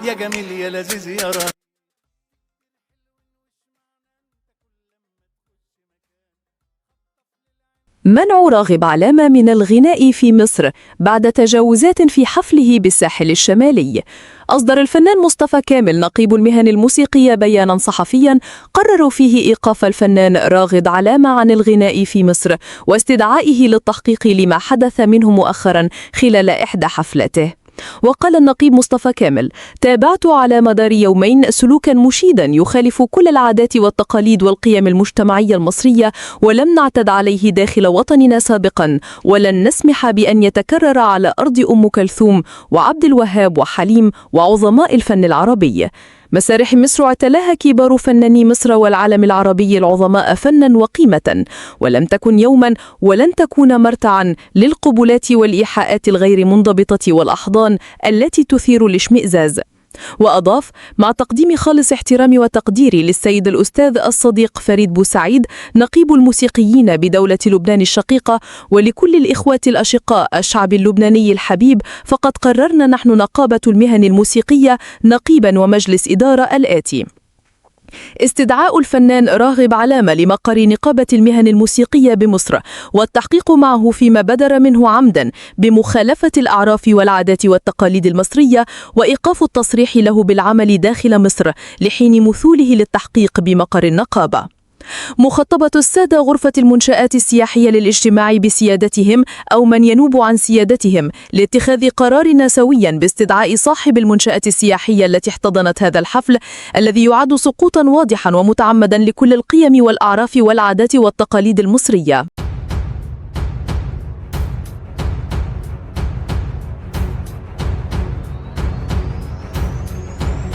يا جميل يا لذيذ يا رهيب. منع راغب علامة من الغناء في مصر بعد تجاوزات في حفله بالساحل الشمالي. أصدر الفنان مصطفى كامل نقيب المهن الموسيقية بيانا صحفيا قرروا فيه إيقاف الفنان راغب علامة عن الغناء في مصر واستدعائه للتحقيق لما حدث منه مؤخرا خلال إحدى حفلاته. وقال النقيب مصطفى كامل: تابعت على مدار يومين سلوكا مشيدا يخالف كل العادات والتقاليد والقيم المجتمعية المصرية، ولم نعتد عليه داخل وطننا سابقا، ولن نسمح بأن يتكرر على أرض أم كلثوم وعبد الوهاب وحليم وعظماء الفن العربي. مسارح مصر اعتلاها كبار فناني مصر والعالم العربي العظماء فنا وقيمة، ولم تكن يوما ولن تكون مرتعا للقبلات والإيحاءات الغير منضبطة والأحضان التي تثير الاشمئزاز. وأضاف: مع تقديم خالص احترامي وتقديري للسيد الأستاذ الصديق فريد بوسعيد نقيب الموسيقيين بدولة لبنان الشقيقة، ولكل الإخوة الأشقاء الشعب اللبناني الحبيب، فقد قررنا نحن نقابة المهن الموسيقية نقيبا ومجلس إدارة الآتي: استدعاء الفنان راغب علامة لمقر نقابة المهن الموسيقية بمصر، والتحقيق معه فيما بدر منه عمدا بمخالفة الأعراف والعادات والتقاليد المصرية، وإيقاف التصريح له بالعمل داخل مصر لحين مثوله للتحقيق بمقر النقابة. مخطبة السادة غرفة المنشآت السياحية للاجتماع بسيادتهم أو من ينوب عن سيادتهم لاتخاذ قرارنا سويا باستدعاء صاحب المنشأة السياحية التي احتضنت هذا الحفل الذي يعد سقوطا واضحا ومتعمدا لكل القيم والأعراف والعادات والتقاليد المصرية.